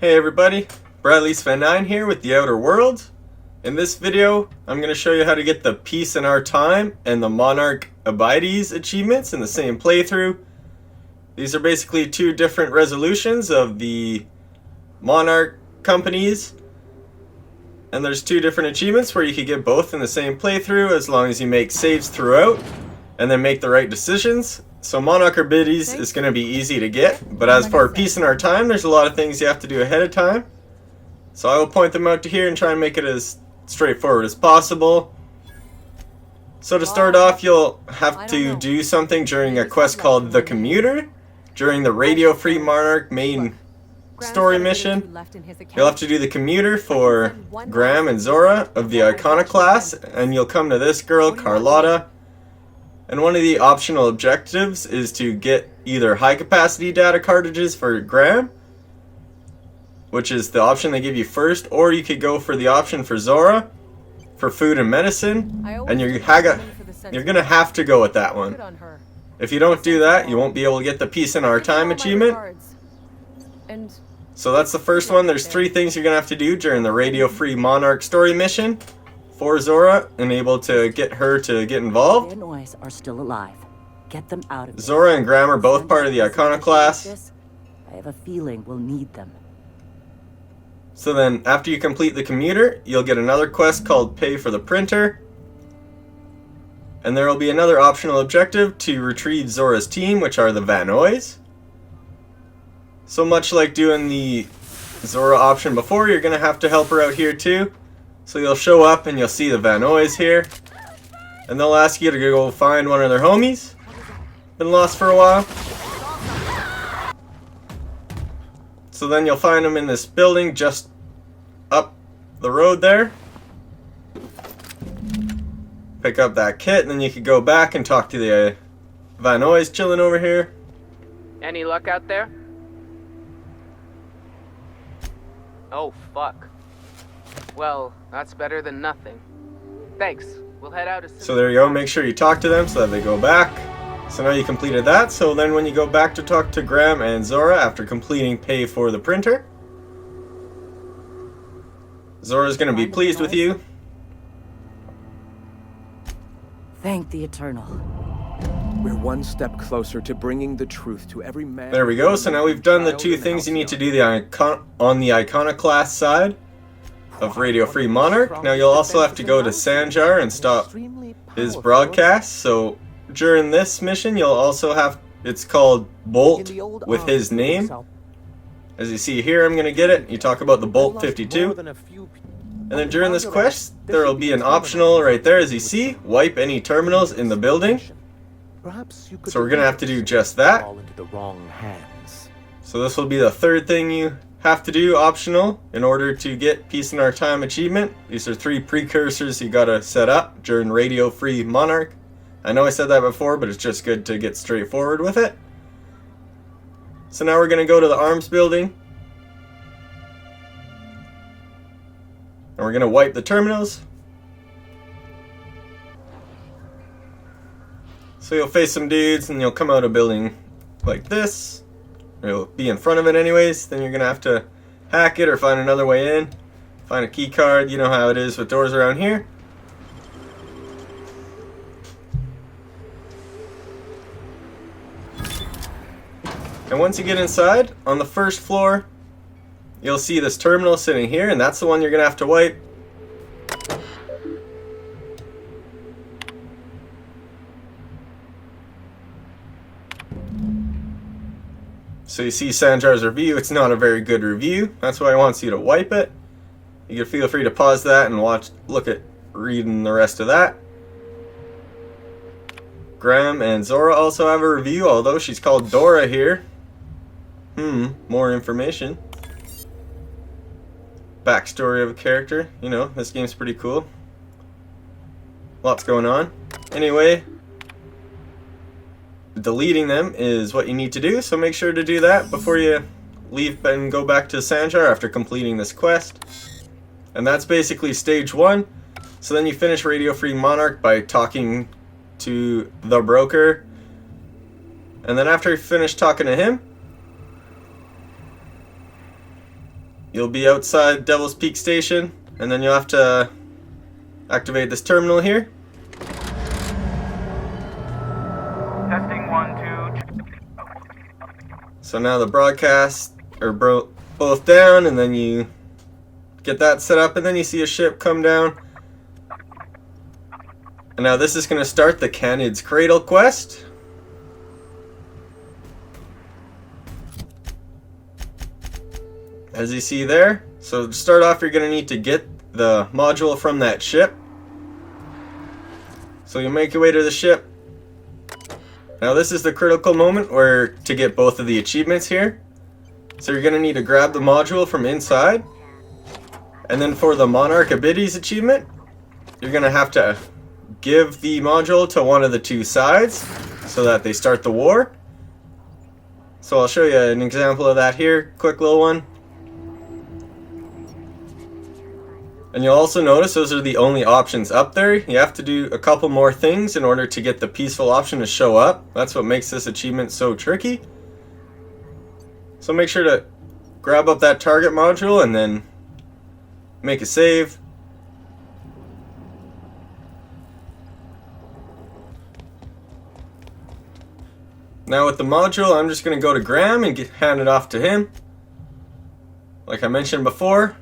Hey everybody, Bradley_Sven9 here with The Outer Worlds. In this video, I'm going to show you how to get the Peace in Our Time and the Monarch Abides achievements in the same playthrough. These are basically two different resolutions of the Monarch companies. And there's two different achievements where you could get both in the same playthrough as long as you make saves throughout and then make the right decisions. So Monarch Abides is going to be easy to get, but as for Peace in Our Time, there's a lot of things you have to do ahead of time. So I will point them out to here and try and make it as straightforward as possible. So to start off, you'll have to do something during a quest called The Commuter, during the Radio Free Monarch main story mission. You'll have to do the commuter for Graham and Zora of the Iconoclasts, and you'll come to this girl, Carlotta. And one of the optional objectives is to get either high capacity data cartridges for Graham, which is the option they give you first, or you could go for the option for Zora for food and medicine, and you're gonna have to go with that one. If you don't do that, you won't be able to get the Peace in Our Time achievement. So that's the first one. There's three things you're gonna have to do during the Radio Free Monarch story mission for Zora, and able to get her to get involved. Their noise are still alive. Get them out of Zora and Graham are both part of the Iconoclasts. I have a feeling we'll need them. So then, after you complete the commuter, you'll get another quest called Pay for the Printer. And there will be another optional objective to retrieve Zora's team, which are the Vanoys. So much like doing the Zora option before, you're going to have to help her out here too. So you'll show up and you'll see the Vanoys here. And they'll ask you to go find one of their homies. Been lost for a while. So then you'll find them in this building just up the road there. Pick up that kit, and then you could go back and talk to the Vanoys chilling over here. Any luck out there? Oh, fuck. Well, that's better than nothing. Thanks. We'll head out as soon. So there you go. Make sure you talk to them so that they go back. So now you completed that. So then when you go back to talk to Graham and Zora after completing Pay for the Printer, Zora's going to be pleased with you. Thank the Eternal. We're one step closer to bringing the truth to every man. There we go. So now we've done the two things you need to do on the Iconoclast side of Radio Free Monarch. Now you'll also have to go to Sanjar and stop his broadcast. So during this mission, you'll also have, it's called Bolt with his name. As you see here, I'm going to get it. You talk about the Bolt 52. And then during this quest, there will be an optional right there, as you see, wipe any terminals in the building. So we're going to have to do just that. So this will be the third thing you have to do, optional, in order to get Peace in Our Time achievement. These are three precursors you got to set up during Radio Free Monarch. I know I said that before, but it's just good to get straightforward with it. So now we're going to go to the arms building. And we're going to wipe the terminals. So you'll face some dudes and you'll come out a building like this. Or you'll be in front of it anyways. Then you're going to have to hack it or find another way in. Find a key card. You know how it is with doors around here. And once you get inside, on the first floor, you'll see this terminal sitting here, and that's the one you're going to have to wipe. So you see Sanjar's review. It's not a very good review. That's why he wants you to wipe it. You can feel free to pause that and look at reading the rest of that. Graham and Zora also have a review, although she's called Dora here. More information. Backstory of a character. You know, this game's pretty cool. Lots going on. Anyway, deleting them is what you need to do, so make sure to do that before you leave and go back to Sanjar after completing this quest. And that's basically stage 1. So then you finish Radio Free Monarch by talking to the broker. And then after you finish talking to him, you'll be outside Devil's Peak Station, and then you'll have to activate this terminal here. Testing 1, 2. So now the broadcasts are both down, and then you get that set up, and then you see a ship come down. And now this is going to start the Canid's Cradle quest. As you see there. So to start off, you're going to need to get the module from that ship. So you make your way to the ship. Now this is the critical moment where to get both of the achievements here. So you're going to need to grab the module from inside. And then for the Monarch Abides achievement, you're going to have to give the module to one of the two sides so that they start the war. So I'll show you an example of that here, quick little one. And you'll also notice those are the only options up there. You have to do a couple more things in order to get the peaceful option to show up. That's what makes this achievement so tricky. So make sure to grab up that target module and then make a save. Now with the module, I'm just going to go to Graham and hand it off to him. Like I mentioned before,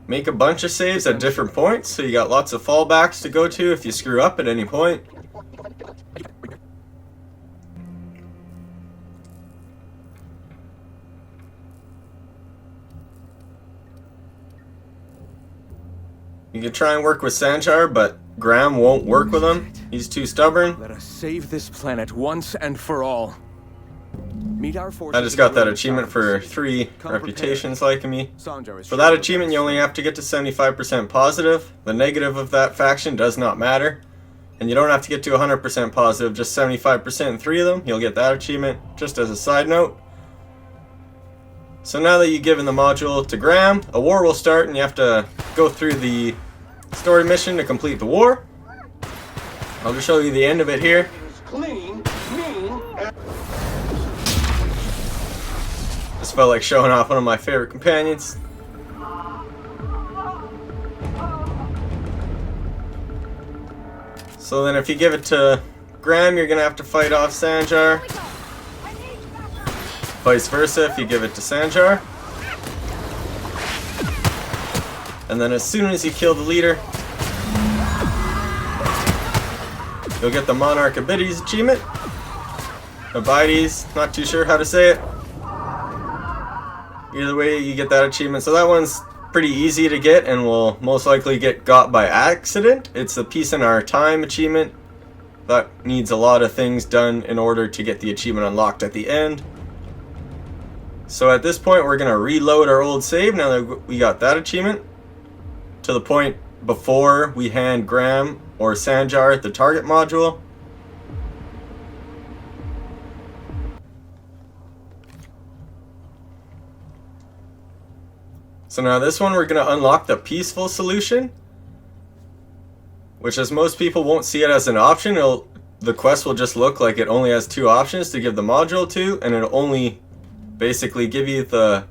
make a bunch of saves at different points, so you got lots of fallbacks to go to if you screw up at any point. You can try and work with Sanjar, but Graham won't work with him. He's too stubborn. Let us save this planet once and for all. Meet our forces. I just got that achievement for 3 reputations liking me. For that achievement, you only have to get to 75% positive. The negative of that faction does not matter. And you don't have to get to 100% positive, just 75% in 3 of them. You'll get that achievement, just as a side note. So now that you've given the module to Graham, a war will start and you have to go through the story mission to complete the war. I'll just show you the end of it here. Just felt like showing off one of my favorite companions. So then if you give it to Graham, you're going to have to fight off Sanjar. Vice versa if you give it to Sanjar. And then as soon as you kill the leader, you'll get the Monarch Abides achievement. Abides, not too sure how to say it. Either way, you get that achievement. So that one's pretty easy to get and will most likely get got by accident. It's the Peace in Our Time achievement. That needs a lot of things done in order to get the achievement unlocked at the end. So at this point, we're going to reload our old save now that we got that achievement. To the point before we hand Graham or Sanjar the target module. So now this one we're going to unlock the peaceful solution, which as most people won't see it as an option, the quest will just look like it only has 2 options to give the module to, and it'll only basically give you the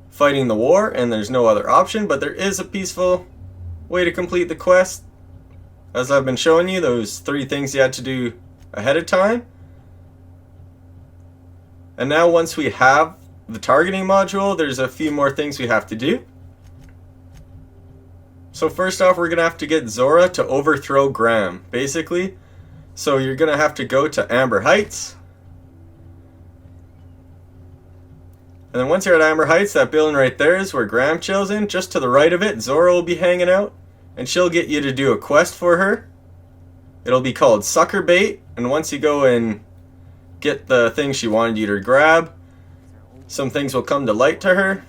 fighting the war, and there's no other option. But there is a peaceful way to complete the quest, as I've been showing you, those 3 things you had to do ahead of time. And now once we have the targeting module, there's a few more things we have to do. So first off, we're going to have to get Zora to overthrow Graham, basically. So you're going to have to go to Amber Heights. And then once you're at Amber Heights, that building right there is where Graham chills in. Just to the right of it, Zora will be hanging out. And she'll get you to do a quest for her. It'll be called Sucker Bait. And once you go and get the thing she wanted you to grab, some things will come to light to her.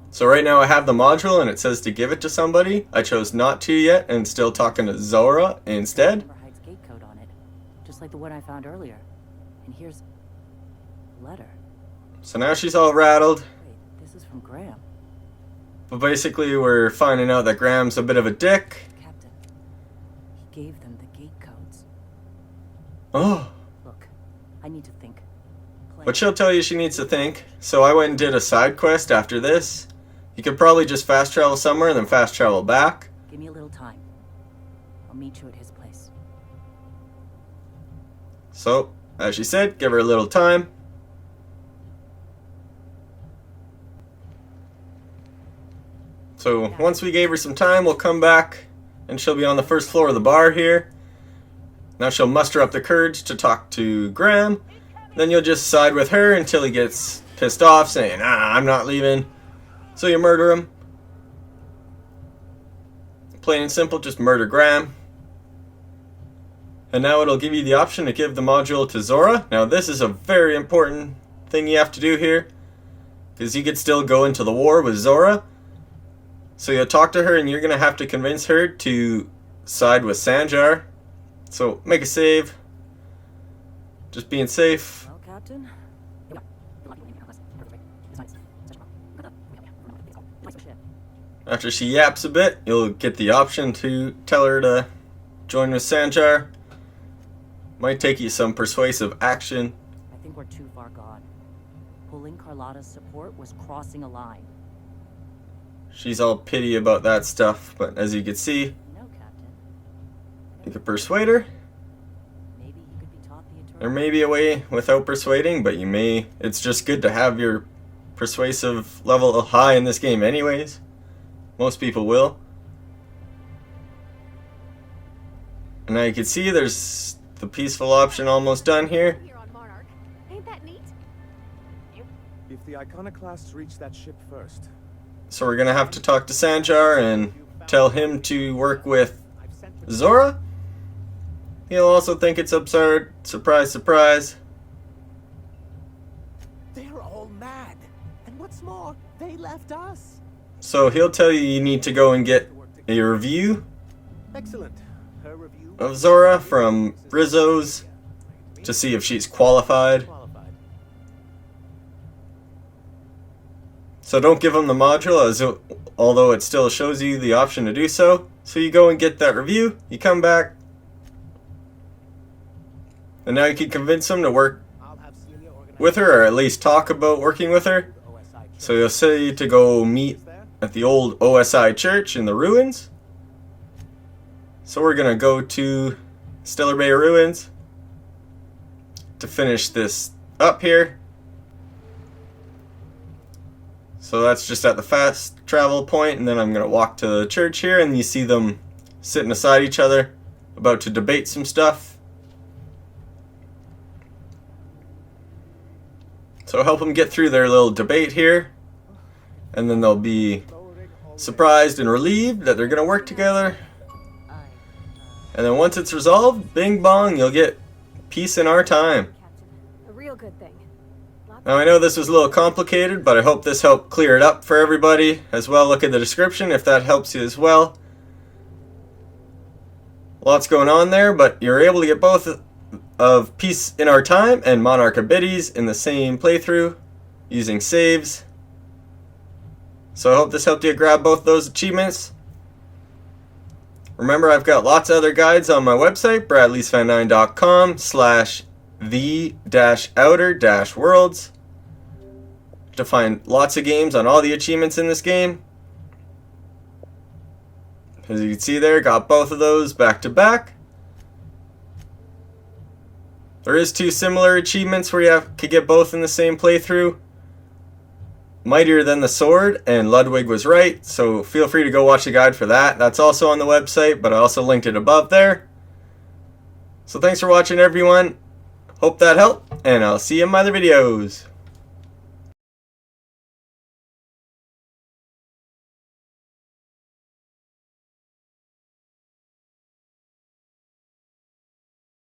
So right now I have the module and it says to give it to somebody. I chose not to yet and still talking to Zora instead. Gate code on it, just like the one I found earlier. And here's a letter. So now she's all rattled. Wait, this is from Graham. But basically we're finding out that Graham's a bit of a dick. Captain, he gave them the gate codes. Oh. Look, I need to think. but she'll tell you she needs to think. So I went and did a side quest after this. You could probably just fast travel somewhere and then fast travel back. Give me a little time. I'll meet you at his place. So, as she said, give her a little time. So once we gave her some time, we'll come back and she'll be on the first floor of the bar here. Now she'll muster up the courage to talk to Graham. Then you'll just side with her until he gets pissed off, saying, I'm not leaving. So you murder him. Plain and simple, just murder Graham. And now it'll give you the option to give the module to Zora. Now this is a very important thing you have to do here, because you could still go into the war with Zora. So you'll talk to her and you're going to have to convince her to side with Sanjar. So make a save. Just being safe. Well, Captain. After she yaps a bit, you'll get the option to tell her to join with Sanjar. Might take you some persuasive action. I think we're too far gone. Pulling Carlotta's support was crossing a line. She's all pity about that stuff, but as you can see, No, Captain. you could persuade her. Maybe he could be taught the eternal. There may be a way without persuading, but it's just good to have your persuasive level high in this game anyways. Most people will. And now you can see there's the peaceful option almost done here. Here on Monarch. Ain't that neat? If the Iconoclasts reach that ship first. So we're gonna have to talk to Sanjar and tell him to work with Zora. He'll also think it's absurd. Surprise, surprise. They're all mad. And what's more, they left us. So he'll tell you need to go and get a review Excellent. Her review of Zora from Rizzo's to see if she's qualified. So don't give him the module, although it still shows you the option to do so. So you go and get that review, you come back, and now you can convince him to work with her, or at least talk about working with her. So you'll say to go meet at the old OSI church in the ruins. So we're going to go to Stellar Bay Ruins to finish this up here. So that's just at the fast travel point, and then I'm going to walk to the church here, and you see them sitting beside each other, about to debate some stuff. So help them get through their little debate here, and then they'll be surprised and relieved that they're going to work together. And then once it's resolved, bing bong, you'll get peace in our time. A real good thing. Now I know this was a little complicated, but I hope this helped clear it up for everybody as well. Look at the description if that helps you as well. Lots going on there, but you're able to get both of Peace in Our Time and Monarch Abides in the same playthrough using saves. So I hope this helped you grab both those achievements. Remember, I've got lots of other guides on my website, bradleysfan9.com/the-outer-worlds, to find lots of games on all the achievements in this game. As you can see there, got both of those back to back. There is two similar achievements where you could get both in the same playthrough. Mightier Than The Sword and Ludwig Was Right, so feel free to go watch the guide for that. That's also on the website, but I also linked it above there. So thanks for watching, everyone. Hope that helped, and I'll see you in my other videos.